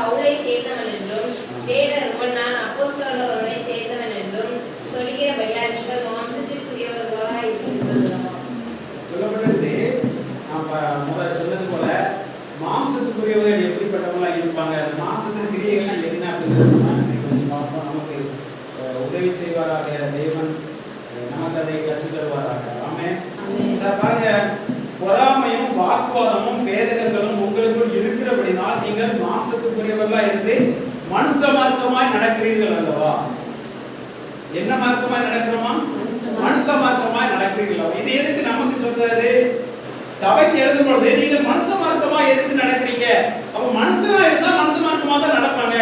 பவுலை சேர்ந்தவன் என்றும் வேறொருவன் நான் அப்போஸ்தலரோடே சேர்ந்தவன் என்றும் சொல்கிறபடியா நீங்கள் மாம்சத்திற்குரியவர்களாய் இருக்கிறீர்களா? சொல்லப்பட்டது நான் முதல்ல சொன்னது போல மாம்சத்துக்குரியவர்கள் எப்படிப்பட்டவங்களா இருப்பாங்க, அந்த மாம்சத்தின் கிரியைகள்லாம் என்ன அப்படின்னு கொஞ்சம் பார்ப்போம். நமக்கு உதவி செய்வாராக தேவன், நமக்கு அதை கற்றுத் தருவாராக. ஆமென். சார் பாருங்க, பொறாமையும் வாக்குவாதமும் வேதகங்களும் உங்களுக்குள் இருக்கிறபடினால் நீங்கள் மாம்சத்துக்குரியவர்களா இருந்து மனுஷ மார்க்கமாய் நடக்கிறீர்கள் அல்லவா? என்ன மார்க்கமாய் நடக்கிறோமா? மனுஷ மார்க்கமாய் நடக்கிறீர்கள். இது எதுக்கு நமக்கு சொல்றாரு? சபைக்கு எழுதும் பொழுது நீங்கள் மனுஷ மார்க்கமா எதுக்கு நடக்கிறீங்க? அப்ப மனுஷனா இருந்தா மனுஷ மார்க்கமா தான் நடப்பாங்க.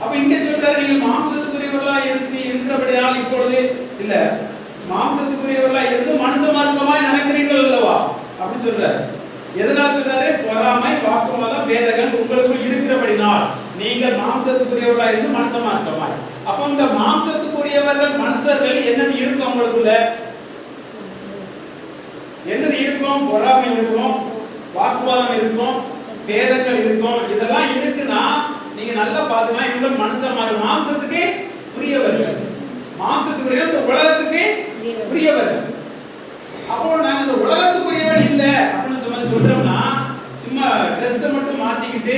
அப்ப இங்க சொல்றாரு நீங்கள் மாம்சத்துக்குரியவர்களா இருக்கிறபடியால் இப்பொழுது இல்ல மாம்சத்துக்குரியவர்களா இருந்து மனுஷ மார்க்கமாய் நடக்கிறீர்கள் அல்லவா அப்படி சொல்றாரு. எதனால சொல்றாரு? பொறாமை வாக்குவாதம் வேதகம் உங்களுக்குள் இருக்கிறபடினால் நீங்கள் மாம்சத்துக்குரியவர்களா இருந்து மனுஷ மார்க்கமாய். அப்ப இந்த மாம்சத்துக்குரியவர்கள் மனுஷர்கள் என்னது இருக்கும்? உங்களுக்குள்ள என்னது இருக்கும்? பொறாமை இருக்கும், வாக்குவாதம் இருக்கும், வேதங்கள் இருக்கும். இதெல்லாம் இருக்குன்னா நீங்க நல்லா பாத்துக்கலாம். இவங்க மனுஷன் மாம்சத்துக்கு புரியவர்கள், மாம்சத்துக்குரியவர்கள் இந்த உலகத்துக்கு புரியவர்கள். அப்போ நாங்க இந்த உலகத்துக்குரியவன் இல்ல அப்படின்னு சொல்றோம்னா சும்மா ட்ரெஸ் மட்டும் மாத்திக்கிட்டு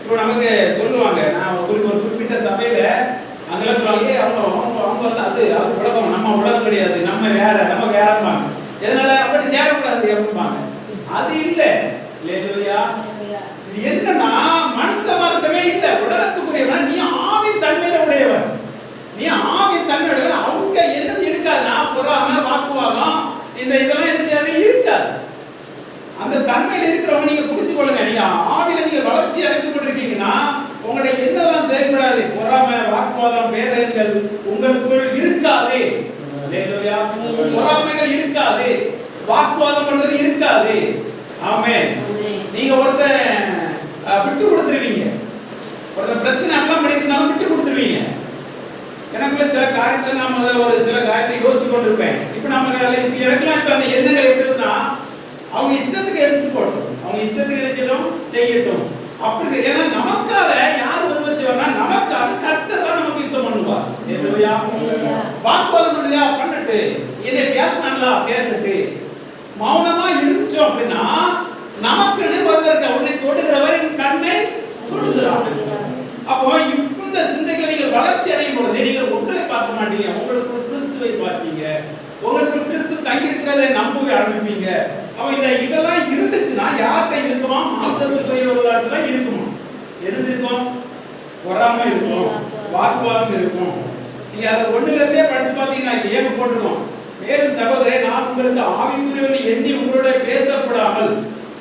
இப்போ நமக்கு சொல்லுவாங்க. நான் ஒரு குறிப்பிட்ட சபையில அங்கெல்லாம் அவங்க வந்து அது உலகம், நம்ம உலகம் கிடையாது, நம்ம வேறம்பாங்க. எதனால அப்படி சேரக்கூடாது அப்படிம்பாங்க. அது இல்ல. அல்லேலூயா. இது என்னன்னா மனுஷ மார்க்கமே இல்ல, உலகத்துக்குரியவன். நீ ஆவின் தன்மையில உடையவன், நீ ஆவின் தன்மையுடையவன். அவங்க என்னது இருக்காதுன்னா பொறாமை வாக்குவாதம் இதெல்லாம் என்ன செய்யாது இருக்காது. அந்த தன்மையில இருக்கிறவங்க நீங்க புரிஞ்சு கொள்ளுங்க. நீங்க ஆவில நீங்க வளர்ச்சி அடைந்து கொண்டிருக்கீங்கன்னா உங்களுடைய என்னெல்லாம் செயல்படாது, பொறாமை வாக்குவாதம் வேதங்கள் உங்களுக்குள் இருக்காது. அல்லேலூயா. பொறாமைகள் இருக்காது, வாக்குவாதம் பண்றது இருக்காது. ஆமென். நீங்க ஒருத்தன் விட்டு கொடுத்துருவீங்க, ஒருத்தன் பிரச்சனை எல்லாம் பண்ணிருந்தாலும் விட்டு கொடுத்துருவீங்க. எனக்குள்ள சில காரியத்துல நாம ஒரு சில காரியத்தை யோசிச்சு கொண்டிருப்பேன். இப்ப நம்ம எனக்குலாம் இப்ப அந்த எண்ணங்கள் எப்படி இருக்குன்னா அவங்க இஷ்டத்துக்கு எடுத்துட்டு போட்டோம், அவங்க இஷ்டத்துக்கு நினைச்சிடும் செய்யட்டும் அப்படி. ஏன்னா நமக்காக யார் உருவச்சுவாங்க? நமக்காக கர்த்தர் தான் நமக்கு யுத்தம் பண்ணுவார். அல்லேலூயா. வாக்குவாதம் பண்ணுதா பண்ணட்டு, இதை பேசினாங்களா பேசட்டு. மௌனமா இருந்துச்சோம் அப்படின்னா நமக்குன்னு ஒருவருக்கு உன்னை தொடுகிறவர் என் கண்ணை தொடுகிறார். அப்போ இந்த சிந்தைகளை நீங்கள் வளர்ச்சி அடையும் பொழுது நீங்கள் ஒன்றை பார்க்க மாட்டீங்க, உங்களுக்கு கிறிஸ்துவை பார்ப்பீங்க, உங்களுக்கு கிறிஸ்து தங்கி இருக்கிறதை நம்பவே ஆரம்பிப்பீங்க. அப்ப இதெல்லாம் இருந்துச்சுன்னா யார்கிட்ட இருக்குமா? மாம்சத்துக்குரியவர்களாக தான் இருக்குமா? எது இருக்கும்? பொறாமை இருக்கும், வாக்குவாதம் இருக்கும். நீங்க அதை ஒண்ணுல இருந்தே படிச்சு பார்த்தீங்கன்னா ஏக போட்டுருவோம். மேலும் சகோதரே, நான் உங்களுக்கு ஆவிக்குரியவர்கள் எண்ணி உங்களோட பேசப்படாமல்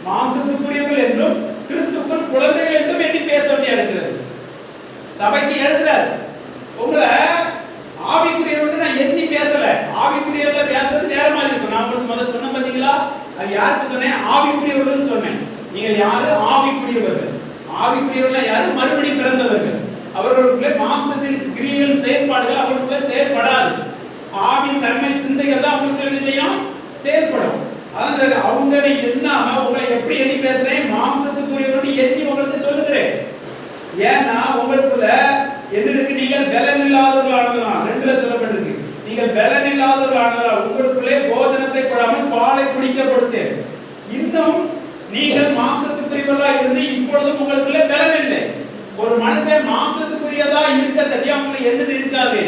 மாம்சத்துக்குரியவர்கள் என்றும் கிறிஸ்துக்குள் குழந்தைகள் என்றும் எண்ணி பேச வேண்டிய இருக்கிறது. சபைக்கு எழுதுறார், உங்களை ஆவிக்குரியவர்கள் நான் எண்ணி பேசல. ஆவிக்குரியவர்கள் பேசுறது நேரமா இருக்கும். நான் உங்களுக்கு முதல்ல சொன்ன பாத்தீங்களா? அது யாருக்கு சொன்னேன்? ஆவிக்குரியவர்கள் சொன்னேன். நீங்கள் யாரு? ஆவிக்குரியவர்கள். ஆவிக்குரியவர்கள் யாரு? மறுபடி பிறந்தவர்கள். அவர்களுக்குள்ளே மாம்சத்தின் கிரியைகள் செயல்பாடுகள் அவர்களுக்குள்ளே செயல்படாது. ஆவின் தன்மை சிந்தைகள் தான் அவங்களுக்கு என்ன செய்யும்? செயல்படும். அதனால அவங்களை எண்ணாம உங்களை எப்படி எண்ணி பேசுறேன்? மாம்சத்துக்குரியவர்கள் எண்ணி உங்களுக்கு சொல்லுகிறேன். ஏன்னா உங்களுக்குள்ள என்ன இருக்கு? நீங்கள் பலன் இல்லாதவர்களானதால், 2ல சொல்லப்பட்டிருக்கு, நீங்கள் பலன் இல்லாதவர்களானதால் உங்களுக்குள்ளே போஜனத்தை கொடாமல் பாலை குடிக்க கொடுத்தேன். இன்னும் நீங்கள் மாம்சத்துக்குரியவர்களா இருந்து இப்பொழுதும் உங்களுக்குள்ளே பலன் இல்லை. ஒரு மனுஷன் மாம்சத்துக்குரியதா இருக்க தட்டி அவங்களுக்கு என்னது இருக்காது?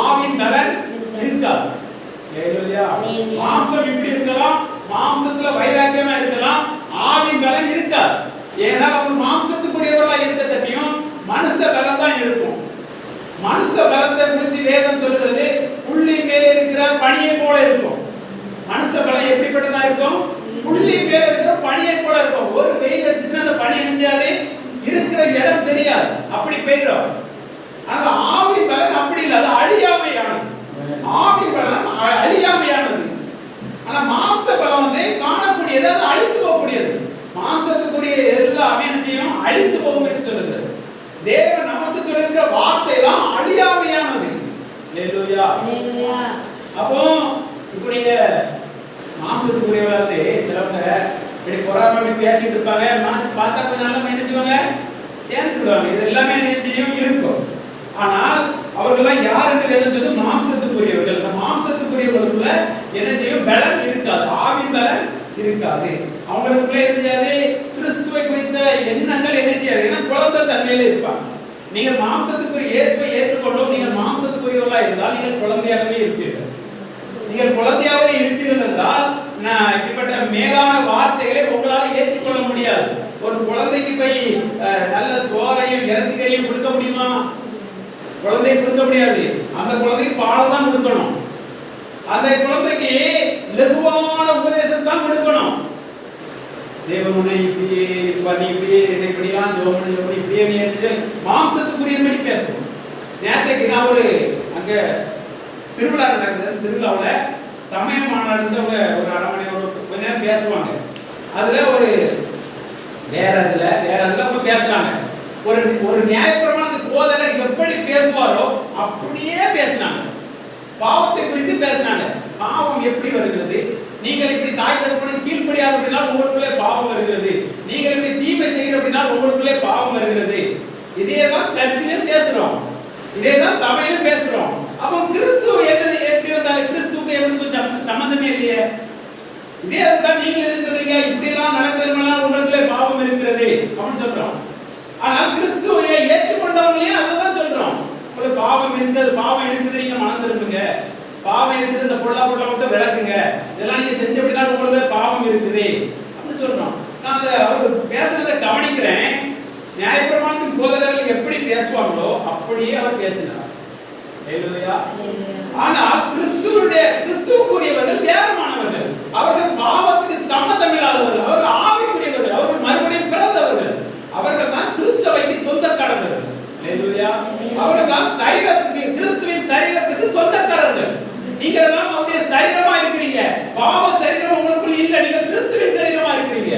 ஆவின் பலன் இருக்காது. மாம்சம் இப்படி இருக்கலாம், மாம்சத்துல வைராக்கியமா இருக்கலாம், ஆவின் பலன் இருக்காது. ஏன்னா அவங்க மாம்சத்துக்குரியவர்களா இருக்க தட்டியும் மனுஷ பலம் தான் இருக்கும். மனுஷ பலத்தை குறித்து வேதம் சொல்லுகிறது, புள்ளி மேலே இருக்கிற பனியை போல இருக்கும். மனுஷ பலம் எப்படிப்பட்டதா இருக்கும்? புள்ளி மேலே இருக்கிற பனியை போல இருக்கும். ஒரு வெயில் அடிச்சுன்னா அந்த பனி நினைச்சாது இருக்கிற இடம் தெரியாது, அப்படி பெய்யும். ஆனா ஆவி பலன் அப்படி இல்லை, அது அழியாமையானது. ஆவி பலன் அழியாமையானது. ஆனா மாம்ச பலம் வந்து காணக்கூடியது, அது அழித்து போகக்கூடியது. மாம்சத்துக்குரிய எல்லாமே என்ன செய்யும்? அழித்து போகும் என்று சொல்லுகிறது. தேவன் நமக்கு சொல்லிருக்க வார்த்தை எல்லாம் அழியாமையானது. அல்லேலூயா. அப்போ இப்போ நீங்க மாம்சத்துக்குரியவர்களே சிலவங்க இப்படி பொறாமை பேசிட்டு இருப்பாங்க, மனசு பார்த்தா கொஞ்ச நாள் என்ன செய்வாங்க? சேர்ந்து ஏற்றுக்கொள்வாங்க. இது எல்லாமே நிச்சயம் இருக்கும். ஆனால் அவர்கள்லாம் யார் என்று வேதம் சொல்லுது? மாம்சத்துக்குரியவர்கள். இந்த மாம்சத்துக்குரியவர்களுக்குள்ள என்ன செய்யும்? பலன் இருக்காது, ஆவின் பலன் இருக்காது. அவங்களுக்குள்ள இருந்தது கிறிஸ்துவை குறித்த எண்ணங்கள் என்ன செய்யாது? ஏன்னா குழந்தை தன்மையில இருப்பாங்க. நீங்கள் மாம்சத்துக்குரிய இயேசுவை ஏற்றுக்கொள்ளும் நீங்கள் மாம்சத்துக்குரியவர்களா இருந்தால் நீங்கள் குழந்தையாகவே இருப்பீர்கள். நீங்கள் குழந்தையாகவே இருப்பீர்கள் என்றால் இப்படிப்பட்ட மேலான வார்த்தைகளை உங்களால் ஏற்றுக்கொள்ள முடியாது. ஒரு குழந்தைக்கு போய் நல்ல சோறையும் இறைச்சிகளையும் கொடுக்க முடியுமா? குழந்தை கொடுக்க முடியாது. அந்த குழந்தைக்கு பால் தான் கொடுக்கணும். அந்த குழந்தைக்கு லகுவான உபதேசம் தான் கொடுக்கணும். தேவனுடைய இப்படியே பண்ணி இப்படியே இப்படிலாம் ஜோமணி இப்படியே நீ மாம்சத்துக்குரியபடி பேசணும். நேற்றைக்கு நான் ஒரு அங்க திருவிழா நடக்குது. திருவிழாவில் சமய மாநாடு ஒரு அரை மணி கொஞ்ச நேரம் பேசுவாங்க. அதுல ஒரு வேற இதுல அவங்க பேசுறாங்க. ஒரு நியாயப்பிரமாணத்துக்கு போதல எப்படி பேசுவாரோ அப்படியே பேசினாங்க. பாவத்தை குறித்து பேசினாங்க. பாவம் எப்படி வருகிறது? நீங்கள் இப்படி தாய் தகப்பனை கீழ்ப்படியாது அப்படின்னா உங்களுக்குள்ளே பாவம் வருகிறது. நீங்கள் இப்படி தீமை செய்கிற அப்படின்னா உங்களுக்குள்ளே பாவம் வருகிறது. இதேதான் சர்ச்சிலும் பேசுறோம், இதேதான் சபையிலும் பேசுறோம். அப்போ கிறிஸ்துவ என்னது எப்படி வந்தால் கிறிஸ்துவுக்கு எங்களுக்கு சம்பந்தமே இல்லையே. இதே தான் நீங்கள் என்ன சொல்றீங்க? இப்படி எல்லாம் நடக்கிறதுனால உங்களுக்குள்ளே பாவம் இருக்கிறது அப்படின்னு சொல்றோம். ஆனால் கிறிஸ்துவை ஏற்றுக்கொண்டவங்களே அதை தான் சொல்றோம். உங்களுக்கு பாவம் இருக்கிறது, பாவம் இருக்குது, நீங்க மனம் திரும்புங்க. பாவம் இருக்குது, இந்த பொருளா மட்டும் விளக்குங்க. இதெல்லாம் நீங்க செஞ்ச அப்படின்னா உங்களுக்கு பாவம் இருக்குது அப்படின்னு சொல்றோம். நான் அவர் பேசுறதை கவனிக்கிறேன். நியாயப்பிரமாணத்தின் போதகர்கள் எப்படி பேசுவாங்களோ அப்படியே அவர் பேசினார். ஆனால் கிறிஸ்துவுக்குரியவர்கள் வேறுமானவர்கள். அவர்கள் பாவத்துக்கு சம்மதம் இல்லாதவர்கள், அவர்கள் ஆவிக்குரியவர்கள், அவர்கள் மறுபடியும் பிறந்தவர்கள். அவர்கள் தான் திருச்சபைக்கு சொந்தக்காரர்கள். அவர்கள் தான் சரீரத்துக்கு, கிறிஸ்துவின் சரீரத்துக்கு சொந்தக்காரர்கள். நீங்க எல்லாம் அவருடைய சரீரமா இருக்கிறீங்க. பாவ சரீரம் உங்களுக்குள் இல்ல, நீங்க கிறிஸ்துவின் சரீரமா இருக்கிறீங்க.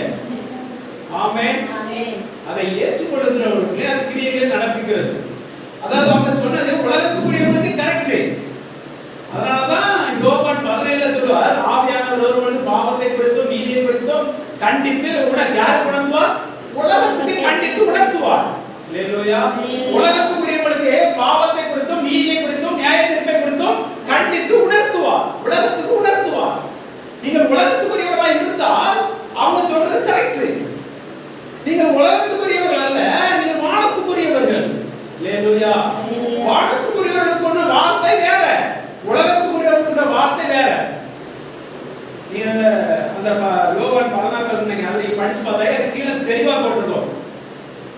ஆமென். அதை ஏற்றுக்கொள்ளுகிறவர்களுக்கு அது கிரியைகளை நடப்பிக்கிறது. அதாவது அவங்க சொன்னது உலகத்துக்குரியவர்களுக்கு கரெக்ட். அதனாலதான் யோவான் 17 சொல்வார், ஆவியானவர் ஒருவனுக்கு பாவத்தை குறித்தும் நீதியை குறித்தும் கண்டித்து யார் உணர்த்துவார்? உலகத்துக்கு கண்டித்து உணர்த்துவார். அல்லேலூயா. உலகத்துக்குரியவர்களுக்கு பாவத்தை குறித்தும் நீதியை குறித்தும் நியாய தீர்ப்பை குறித்தும் கண்டித்து உணர்த்துவார், உலகத்துக்கு உணர்த்துவார். நீங்கள் உலகத்துக்குரியவர்களா இருந்தால் அவங்க சொல்றது கரெக்ட். நீங்கள் உலகத்துக்குரியவர்கள் அல்ல, நீங்கள் வானத்துக்குரியவர்கள். அல்லேலூயா. வானத்துக்குரியவர்களுக்கு ஒன்று வார்த்தை வேற, உலகத்துக்குரியவர்களுக்கு வார்த்தை வேற. நீங்க அந்த யோவான் 14 அதை படிச்சு பார்த்தா கீழே தெளிவா போட்டிருக்கோம்.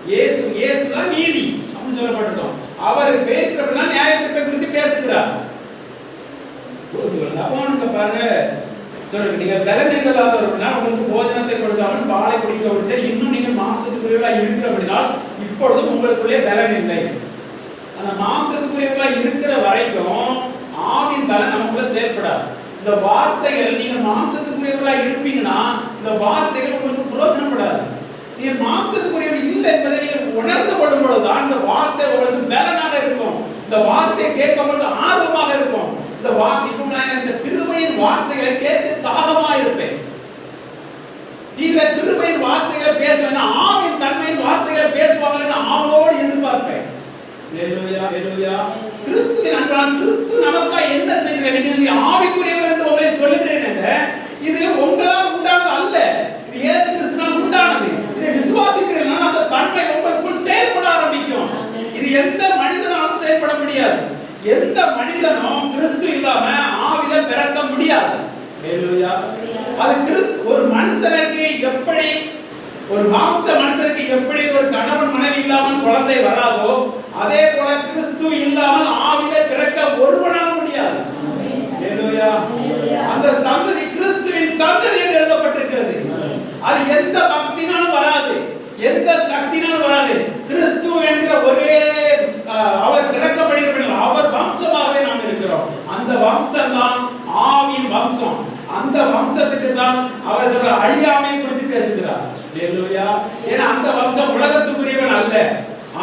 இயேசுதான் நீதி அப்படின்னு சொல்லப்பட்டிருக்கோம். அவர் பேசுறதுனா நியாயத்தை குறித்து பேசுகிறார். அப்போ பாருங்க சொல்லுங்க, நீங்க பலனீங்களாதவர்களா உங்களுக்கு போஜனத்தை கொடுக்காமல் பாலை குடிக்க விட்டு இன்னும் நீங்க மாம்சத்துக்குரியவர்களா இருக்கிற அப்படினால் இப்பொழுதும் உங்களுக்குள்ளே பலன் இல்லை. அந்த மாம்சத்துக்குரியவர்களா இருக்கிற வரைக்கும் ஆவின் பலன் நமக்குள்ள செயல்படாது. இந்த வார்த்தைகள் நீங்க மாம்சத்துக்குரியவர்களா இருப்பீங்கன்னா இந்த வார்த்தைகள் உங்களுக்கு பிரயோஜனப்படாது. நீங்க மாம்சத்துக்குரியவர்கள் இல்லை என்பதை நீங்கள் உணர்ந்து கொள்ளும் பொழுதுதான் இந்த வார்த்தை உங்களுக்கு பலனாக இருக்கும். இந்த வார்த்தையை கேட்கும்போது ஆர்வமாக இருக்கும். இந்த வார்த்தைக்கும் நான் இந்த கிருபையின் வார்த்தைகளை கேட்டு தாகமா இருப்பேன். நீங்க கிருபையின் வார்த்தைகளை பேசுவேன், ஆவின் தன்மையின் வார்த்தைகளை பேசுவாங்கன்னு ஆவலோடு எதிர்பார்ப்பேன். அல்லேலூயா, அல்லேலூயா. கிறிஸ்துவின் அன்பான கிறிஸ்து நமக்காக என்ன செய்கிறார்? நீங்க ஆவிக்குரியவர் என்று உங்களை சொல்லுகிறேன் என்று இது உங்களால் உண்டானது அல்ல, இது இயேசு கிறிஸ்துவால் உண்டானது. இதை விசுவாசிக்கிறீர்கள், அந்த தன்மை உங்களுக்குள் செயல்பட ஆரம்பிக்கும். இது எந்த மனிதனாலும் செயல்பட முடியாது. எந்த மனிதனும் கிறிஸ்து இல்லாம ஆவில பிறக்க முடியாது. அல்லேலூயா. அது கிறிஸ்து ஒரு மனுஷனுக்கு எப்படி, ஒரு மாம்ச மனுஷனுக்கு எப்படி ஒரு கணவன் மனைவி இல்லாமல் குழந்தை வராதோ அதே போல கிறிஸ்து இல்லாமல் ஆவில பிறக்க ஒருவனாலும் முடியாது. அல்லேலூயா. அந்த சந்ததி கிறிஸ்துவின் சந்ததி என்று எழுதப்பட்டிருக்கிறது. அது எந்த பக்தினாலும் வராது, எந்த சக்தினாலும் வராது. கிறிஸ்து என்கிற ஒரே அவர் பிறக்கப்படுகிற அவர் வம்சமாகவே நாம் இருக்கிறோம். அந்த வம்சம் தான் ஆவின் வம்சம். அந்த வம்சத்துக்கு தான் அவர் சொல்ற அழியாமை குறித்து பேசுகிறார். அல்லேலூயா. ஏன்னா அந்த வம்சம் உலகத்துக்குரியவன் அல்ல.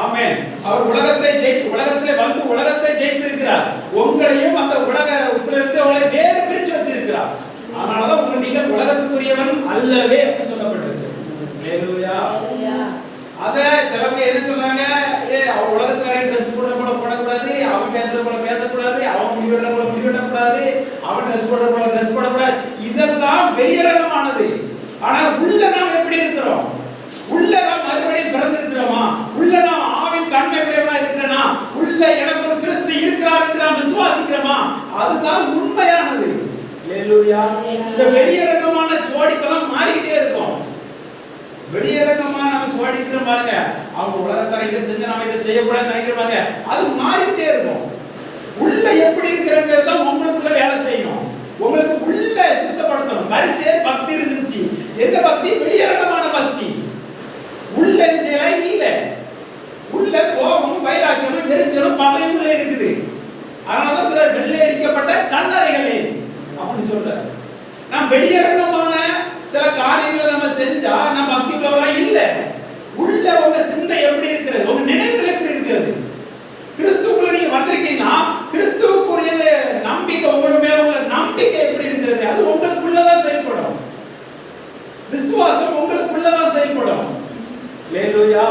ஆமென். அவர் உலகத்தை ஜெயித்து உலகத்திலே வந்து உலகத்தை ஜெயித்திருக்கிறார். உங்களையும் அந்த உலகத்திலிருந்து உங்களை வேறு பிரிச்சு வச்சிருக்கிறார். அதனாலதான் நீங்கள் உலகத்துக்குரியவன் அல்லவே அப்படி சொல்லப்பட்டிருக்கு. அல்லேலூயா. அத சிலவங்க என்ன சொல்றாங்க, வெளியரங்கமானது. ஆனால் உள்ள நாம் எப்படி இருக்கிறோம்? உள்ள நாம் மறுபடியும் பிறந்திருக்கிறோமா? உள்ள நாம் ஆவின் தன்மை உடையவனா இருக்கிறனா? உள்ள எனக்கு ஒரு கிறிஸ்து இருக்கிறார் என்று நாம் விசுவாசிக்கிறோமா? அதுதான் உண்மையானது. ஹalleluya. இந்த வெளியரங்கமான சுவாடிப்பெல்லாம் மாறிக்கிட்டே இருக்கும். வெளியரங்கமா நம்ம சுவாடிக்கிறோம் பாருங்க, அவங்க உலகத்தார இதை செஞ்சு நாம இதை செய்யக்கூடாதுன்னு நினைக்கிறாங்க, அது மாறிக்கிட்டே இருக்கும். உள்ள எப்படி இருக்கிறது தான் உங்களுக்குள்ள வேலை செய்யணும். உங்களுக்கு உள்ள சுத்தப்படுத்தணும். வரிசை பக்தி இருந்துச்சு. என்ன பக்தி? வெளியரங்கமான பக்தி. உள்ள என்ன செய்யலாம்? இல்ல. உள்ள கோபம், வைராக்கியமும், எரிச்சலும், பகையும் உள்ள இருக்குது. அதனாலதான் சொல்ற வெள்ளை அடிக்கப்பட்ட கல்லறைகளே அப்படின்னு சொல்ற. நாம் வெளியரங்கமான சில காரியங்களை நம்ம செஞ்சா நம்ம பக்தி உள்ளவரா இல்ல. உள்ள உங்க சிந்தை எப்படி இருக்கிறது? உங்க நினைவுகள் எப்படி இருக்கிறது? கிறிஸ்துவுக்குள்ள நீங்க வந்திருக்கீங்கன்னா கிறிஸ்துவுக்குரிய நம்பிக்கை, உங்க மேல உள்ள நம்பிக்கை எப்படி இருக்கிறது? அது உங்களுக்குள்ளதான் செயல்படும். விசுவாசம் உங்களுக்குள்ளதான் செயல்படும். ஹalleluya.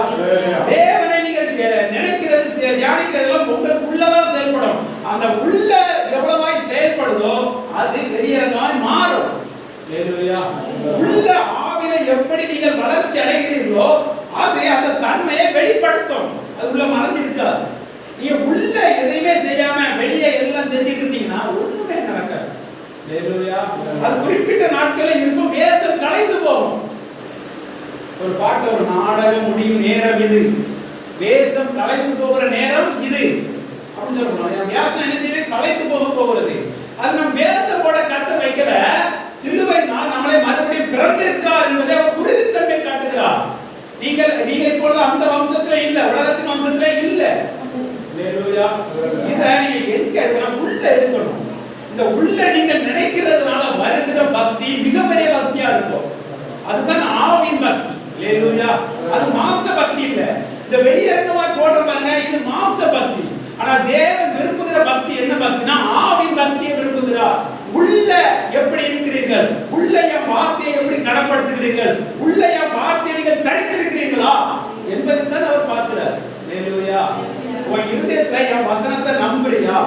தேவனை நீங்கள் நினைக்கிறது, தியானிக்கிறது உங்களுக்குள்ளதான் செயல்படும். அந்த உள்ள எவ்வளவாய் செயல்படுதோ அது வெளியரங்கமாய் மாறும். ஹalleluya. உள்ள ஆவில எப்படி நீங்கள் வளர்ச்சி அடைகிறீர்களோ அது அந்த தன்மையை வெளிப்படுத்தும். அது உள்ள மறைஞ்சு இருக்காது. நீங்க உள்ள எதையுமே செய்யாம வெளியே எல்லாம் செஞ்சுட்டு இருந்தீங்கன்னா ஒண்ணுமே நடக்காது. ஹalleluya. அது குறிப்பிட்ட நாட்களே இருக்கும், வேஷம் கலைந்து போகும். ஒரு பாட்டு, ஒரு நாடகம் முடியும் நேரம் இது, வேஷம் கலைந்து போகிற நேரம் இது அப்படின்னு சொல்றோம். வேஷம் என்ன செய்யுது? கலைந்து போகிறது. அது நம்ம வேஷம் போட கர்த்தர் வைக்கல. சிலுவை நாள் நம்மளை மறுபடியும் பிறந்திருக்கிறார் என்பதை அவர் உறுதித்தன்மை காட்டுகிறார். நீங்கள் இப்பொழுது அந்த வம்சத்திலே இல்ல, உலகத்தின் வம்சத்திலே இல்ல. ஹalleluya. இத நீங்க எங்க இருக்கணும்? உள்ள இருக்கணும். இந்த உள்ள நீங்கள் நினைக்கிறதுனால வருகிற பக்தி மிகப்பெரிய பக்தியா இருக்கும். அதுதான் ஆவின் பக்தி. ஹalleluya. அது மாம்ச பக்தி இல்ல. இந்த வெளியரங்கமா போடுற பாருங்க, இது மாம்ச பக்தி. ஆனா தேவன் விரும்புகிற பக்தி என்ன பக்தினா ஆவின் பக்தியை விரும்புகிறார். உள்ள எப்படி இருக்கிறீர்கள்? உள்ள என் வார்த்தையை எப்படி கடப்படுத்துகிறீர்கள்? உள்ள என் வார்த்தையை நீங்கள் தரித்திருக்கிறீர்களா என்பதை தான் அவர் பார்க்கிறார். ஹalleluya. உன் இருதயத்துல என் வசனத்தை நம்புறியா?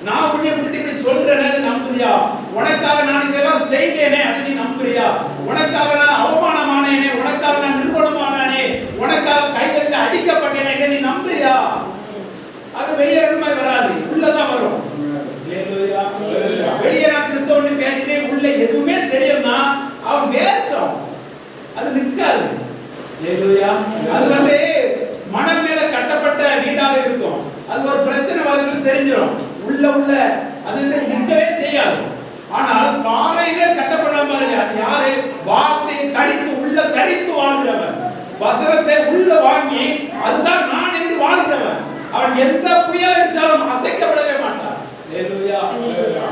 நான் உன்னை பத்தி இப்படி சொல்றேனே நம்புறியா? உனக்காக நான் இதெல்லாம் செய்தேனே அதை நீ நம்புறியா? உனக்காக நான் அவமானமானேனே, உனக்காக நான் நிர்மூலமானேனே, உனக்காக கைகளில் அடிக்கப்பட்டேனே இதை நீ நம்புறியா? அது வெளியரங்கமாய் வராது, உள்ளதான் வரும். ஹalleluya. வெளியே நான் கிறிஸ்தவன்னு பேசிட்டே உள்ள எதுவுமே தெரியும்னா அவன் வேஷம், அது நிற்காது. ஹalleluya. அது மணல் மேல கட்டப்பட்ட வீடாக இருக்கும். அது ஒரு பிரச்சனை வரதுன்னு தெரிஞ்சிடும். உள்ள அது நிற்கவே செய்யாது. ஆனால் பாறையிலே கட்டப்படாம பாருங்க, அது யாரு? வார்த்தையை தரித்து உள்ள தரித்து வாழ்கிறவன், வசனத்தை உள்ள வாங்கி அதுதான் நான் என்று வாழ்கிறவன். அவன் எந்த புயல் அடிச்சாலும் அசைக்கப்படவே மாட்டான். ஹalleluya.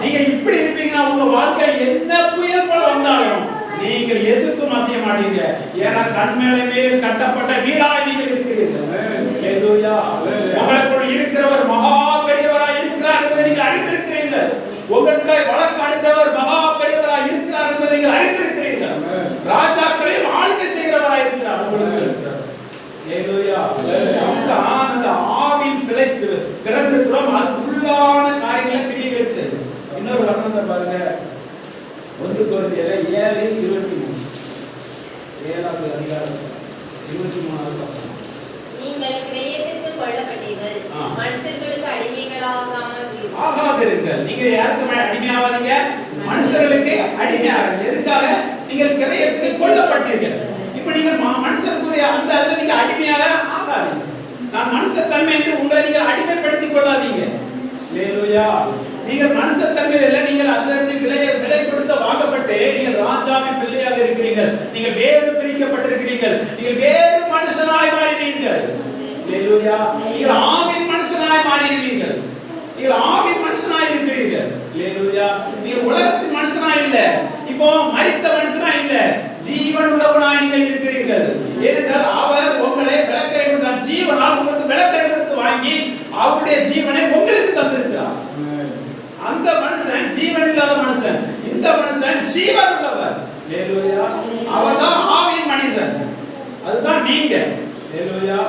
நீங்க இப்படி இருப்பீங்கன்னா உங்க வாழ்க்கை எந்த புயல் போல வந்தாலும் நீங்கள் எதுக்கும் அசைய மாட்டீங்க. ஏன்னா கண்மேலே மேல் கட்டப்பட்ட வீடாய் நீங்கள் இருக்கிறீர்கள். ஹalleluya. உங்களுக்குள் இருக்கிறவர் மகா பெரியவராய் இருக்கிறார் என்பதை நீங்கள் அறிந்திருக்கிறீர்கள். உங்களுக்காய் வழக்காடுகிறவர் மகா பெரியவராய் இருக்கிறார் என்பதை நீங்கள் அறிந்திருக்கிறீர்கள். ராஜாக்களை ஆளுகை செய்கிறவராய் இருக்கிறார் உங்களுக்கு. ஹalleluya. அந்த ஆவின் பிறந்திருக்கிறோம். அது உள்ளான காரியங்களை கிரியைகளை செய்யும். இன்னொரு வசனத்தை பாருங்க, 1 கொரிந்தியர் 7:23, 7வது அதிகாரம் 23வது வசனம். நீங்கள் கிரயத்திற்கு கொல்லப்பட்டீர்கள், மனுஷர்களுக்கு ஆகாதிருங்கள். நீங்க யாருக்கு அடிமையாவாதீங்க? மனுஷர்களுக்கு அடிமையாகாதீங்க. எதுக்காக? நீங்கள் கிரயத்திற்கு கொல்லப்பட்டீர்கள். இப்ப நீங்க மனுஷருக்குரிய அந்த அதுல நீங்க அடிமையாக ஆகாதீங்க. நான் மனுஷத்தன்மை என்று உங்களை நீங்கள் அடிமைப்படுத்திக் கொள்ளாதீங்க. ஹalleluya. நீங்கள் மனுஷத்தன்மையில் இல்லை, நீங்கள் அதிலிருந்து விலை கொடுத்து வாங்கப்பட்டு நீங்கள் ராஜாவின் பிள்ளையாக இருக்கிறீர்கள். நீங்கள் வேறு பிரிக்கப்பட்டிருக்கிறீர்கள். நீங்கள் வேறு மனுஷனாய் மாறினீர்கள். ஹalleluya. நீங்கள் ஆவின் மனுஷனாய் மாறினீர்கள். நீங்கள் ஆவின் மனுஷனாய் இருக்கிறீர்கள். ஹalleluya. நீங்கள் உலகத்தின் மனுஷனாய் இல்ல, இப்போ மரித்த மனுஷனாய் இல்ல, ஜீவன் உள்ளவனாய் நீங்கள் இருக்கிறீர்கள். ஏனென்றால் அவர் உங்களை விளக்கரை கொடுத்த ஜீவனால் உங்களுக்கு விளக்கரை கொடுத்து வாங்கி அவருடைய ஜீவனை உங்களுக்கு தந்திருக்கிறார். அந்த மனுஷன் ஜீவன் இல்லாத மனுஷன், இந்த மனுஷன் ஜீவன் உள்ளவர். ஹalleluya. அவர்தான் ஆவியின் மனிதன். அதுதான் நீங்க. ஹalleluya.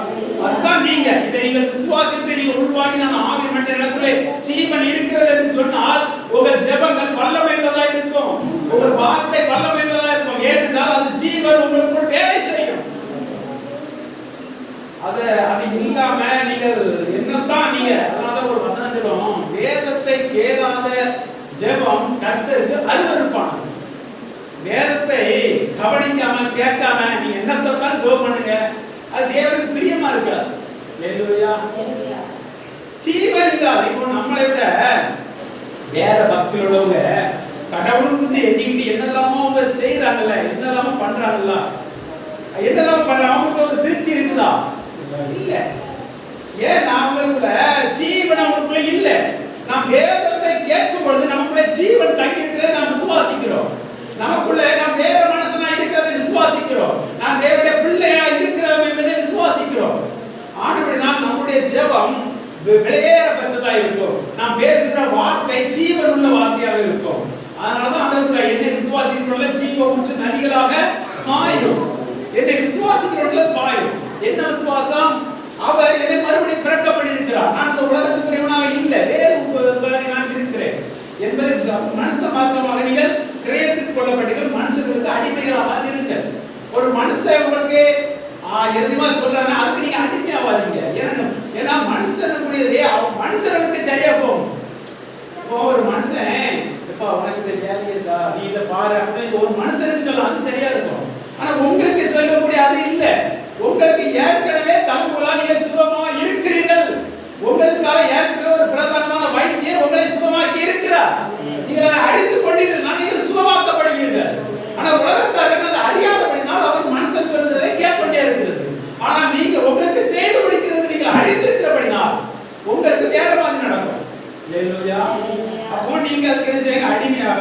அதுதான் நீங்க. இதை நீங்கள் விசுவாசித்து நீங்கள் உள்வாங்கி நான் ஆவியின் மனிதனுக்குள்ளே ஜீவன் இருக்கிறது என்று சொன்னால் உங்கள் ஜெபங்கள் வல்லமை உள்ளதா இருக்கும். உங்கள் வார்த்தை வல்லமை உள்ளதா என்றால் அது ஜீவன் உங்களுக்குள் வேலை செய்யும். அது இல்லாம நீங்கள் என்னத்தான் நீங்க, அதனால ஒரு வசனம் சொல்லும், வேதத்தை கேளாத ஜெபம் கர்த்தருக்கு அருவருப்பானது. வேதத்தை கவனிக்காம கேட்காம நீங்க என்னத்தான் ஜெபம் பண்ணுங்க, அது தேவனுக்கு பிரியமா இருக்காது. ஹல்லேலூயா. ஜீவன் இல்லாத, இப்போ நம்மளை விட வேற பக்தி உள்ளவங்க கடவுளுக்கு எண்ணிக்கிட்டு என்னெல்லாமோ அவங்க செய்யறாங்கல்ல, என்னெல்லாமோ பண்றாங்கல்ல, என்னெல்லாம் பண்றாங்க, அவங்களுக்கு ஒரு திருப்தி இருக்குதா? இல்ல. ஏன் அவங்களுக்குள்ள ஜீவன் அவங்களுக்குள்ள இல்ல. நாம் வேதத்தை கேட்கும் பொழுது நமக்குள்ள ஜீவன் தங்கி இருக்கிறதை நாம் விசுவாசிக்கிறோம். நமக்குள்ள நாம் வேத மனுஷனா இருக்கிறதை விசுவாசிக்கிறோம். நாம் தேவனுடைய பிள்ளையா இருக்கிறோம் என்பதை விசுவாசிக்கிறோம். ஆனபடினால் நம்முடைய ஜெபம் விலையேற பெற்றதா இருக்கும். நாம் பேசுகிற வார்த்தை ஜீவன் உள்ள வார்த்தையாக இருக்கும். அதனாலதான் அந்த என்னை விசுவாசிக்கிறவங்கள ஜீவ ஊற்று நதிகளாக பாயும். என்னை விசுவாசிக்கிறவங்கள பாயும். என்ன விசுவாசம்? அவர் என்னை மறுபடியும் பிறக்க பண்ணியிருக்கிறார். நான் இந்த உலகத்துக்குரியவனாக இல்லை, வேறு நான் இருக்கிறேன் என்பதை மனுஷ மாத்திரமாக நீங்கள் கிரயத்துக்கு கொள்ளப்பட்டீர்கள். மனுஷர்களுக்கு அடிமைகளாக இருங்கள். ஒரு மனுஷன் உங்களுக்கு எதுமா சொல்றாங்க, அதுக்கு நீங்க அடிமை ஆகாதீங்க. ஏன்னா மனுஷனுக்குரியதே மனுஷர்களுக்கு சரியா போகும். இப்போ ஒரு மனுஷன், இப்ப உனக்கு இந்த வேலை இருக்கா, நீ இதை பாரு அப்படின்னு ஒரு மனுஷனுக்கு சொல்லலாம், அது சரியா இருக்கும். ஆனா உங்களுக்கு சொல்லக்கூடிய அது இல்ல. உங்களுக்கு ஏற்கனவே தனக்குள்ளா நீங்கள் சுகமா இருக்கிறீர்கள். உங்களுக்காக ஏற்கனவே ஒரு பிரதானமான வைத்தியர் உங்களை சுகமாக்கி இருக்கிறார். நீங்கள் அதை அழித்து கொண்டீர்கள், நீங்கள் சுகமாக்கப்படுவீர்கள். ஆனா உலகத்தார்கள் அதை அறியாதபடினால் அவர் மனுஷன் சொல்றதை கேட்கொண்டே இருக்கிறது. ஆனா நீங்க உங்களுக்கு செய்து முடிக்கிறது நீங்கள் அழித்திருக்கிறபடினால் உங்களுக்கு வேற மாதிரி நடக்கும். அப்போ நீங்க அதுக்கு என்ன செய்யுங்க, அடிமையாக